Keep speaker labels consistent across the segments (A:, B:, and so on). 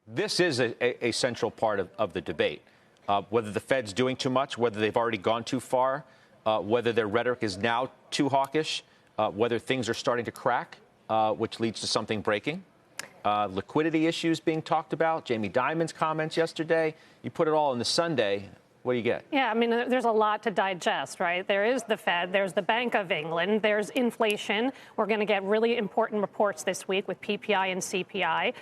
A: This is a central part of the debate, whether the Fed's doing too much, whether they've already gone too far, whether their rhetoric is now too hawkish, whether things are starting to crack, which leads to something breaking. Liquidity issues being talked about, Jamie Dimon's comments yesterday. You put it all in the Sunday. What do you get?
B: Yeah, I mean, there's a lot to digest, right? There is the Fed, there's the Bank of England, there's inflation. We're going to get really important reports this week with PPI and CPI.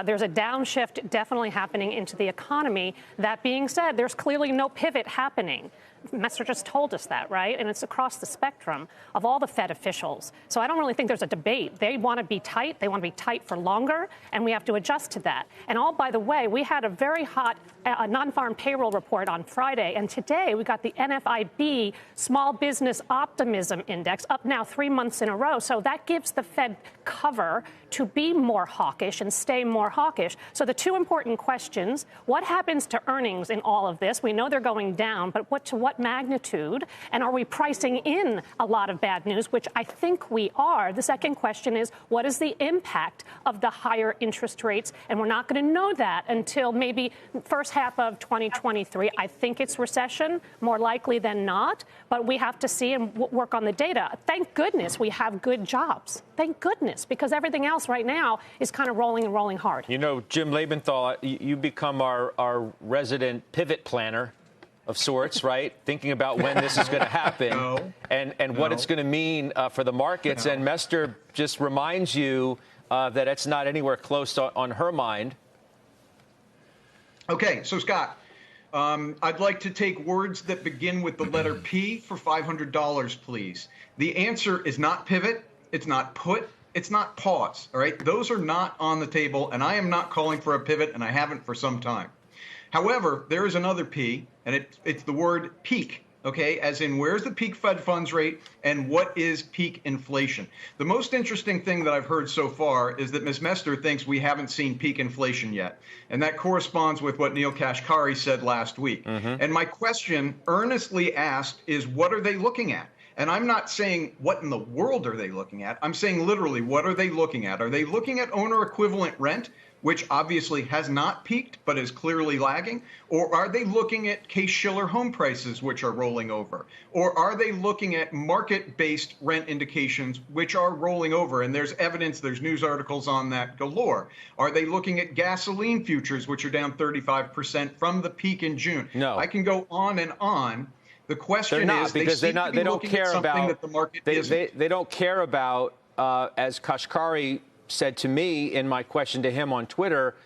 B: There's a downshift definitely happening into the economy. That being said, there's clearly no pivot happening. Mester just told us that, right? And it's across the spectrum of all the Fed officials. So I don't really think there's a debate. They want to be tight. They want to be tight for longer, and we have to adjust to that. And by the way, we had a very hot non-farm payroll report on Friday, and today we got the NFIB Small Business Optimism Index up now 3 months in a row. So that gives the Fed cover to be more hawkish and stay more hawkish. So the two important questions: what happens to earnings in all of this? We know they're going down, but to what magnitude? And are we pricing in a lot of bad news, which I think we are? The second question is, what is the impact of the higher interest rates? And we're not going to know that until maybe first half of 2023. I think it's recession, more likely than not, but we have to see and work on the data. Thank goodness we have good jobs. Thank goodness, because everything else right now is kind of rolling and rolling hard.
A: You know, Jim Lebenthal, you become our resident pivot planner of sorts, right? Thinking about when this is going to happen and what it's going to mean for the markets. And Mester just reminds you that it's not anywhere close on her mind.
C: Okay, so Scott, I'd like to take words that begin with the letter P for $500, please. The answer is not pivot. It's not put. It's not pause. All right. Those are not on the table, and I am not calling for a pivot, and I haven't for some time. However, there is another P, and it's the word peak. Okay, as in where's the peak Fed funds rate and what is peak inflation? The most interesting thing that I've heard so far is that Ms. Mester thinks we haven't seen peak inflation yet. And that corresponds with what Neel Kashkari said last week. And my question, earnestly asked, is what are they looking at? And I'm not saying what in the world are they looking at. I'm saying literally, what are they looking at? Are they looking at owner equivalent rent, which obviously has not peaked but is clearly lagging? Or are they looking at Case-Shiller home prices, which are rolling over? Or are they looking at market-based rent indications, which are rolling over? And there's evidence, there's news articles on that galore. Are they looking at gasoline futures, which are down 35% from the peak in June?
A: No.
C: I can go on and on. The question
A: is,
C: because they don't care about that the market
A: they don't care about, as Kashkari said to me in my question to him on Twitter,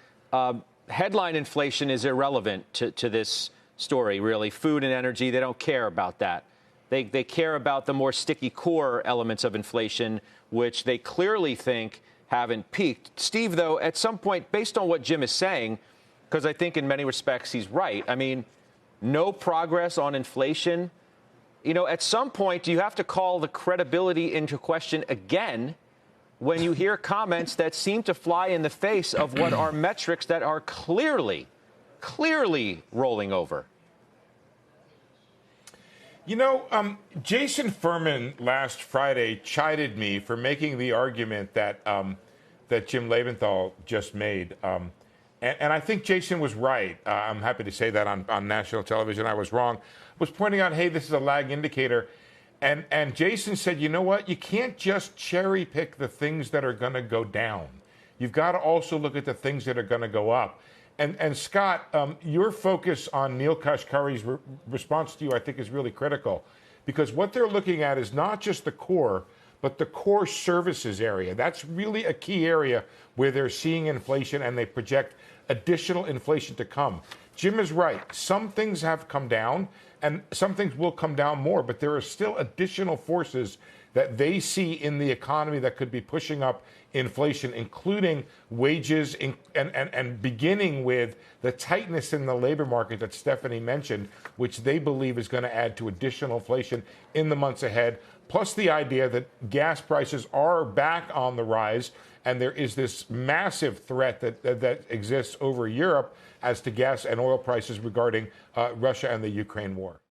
A: headline inflation is irrelevant to this story, really. Food and energy, they don't care about that. They care about the more sticky core elements of inflation, which they clearly think haven't peaked. Steve, though, at some point, based on what Jim is saying, because I think in many respects he's right, I mean, no progress on inflation. You know, at some point, do you have to call the credibility into question again when you hear comments that seem to fly in the face of what are metrics that are clearly rolling over?
D: You know, Jason Furman last Friday chided me for making the argument that that Jim Lebenthal just made. And I think Jason was right. I'm happy to say that on national television. I was wrong. Was pointing out, hey, this is a lag indicator. And Jason said, you know what? You can't just cherry pick the things that are going to go down. You've got to also look at the things that are going to go up. And Scott, your focus on Neel Kashkari's response to you, I think, is really critical. Because what they're looking at is not just the core, but the core services area. That's really a key area where they're seeing inflation, and they project additional inflation to come. Jim is right. Some things have come down, and some things will come down more, but there are still additional forces that they see in the economy that could be pushing up inflation, including wages and beginning with the tightness in the labor market that Stephanie mentioned, which they believe is going to add to additional inflation in the months ahead, plus the idea that gas prices are back on the rise, and there is this massive threat that exists over Europe as to gas and oil prices regarding Russia and the Ukraine war.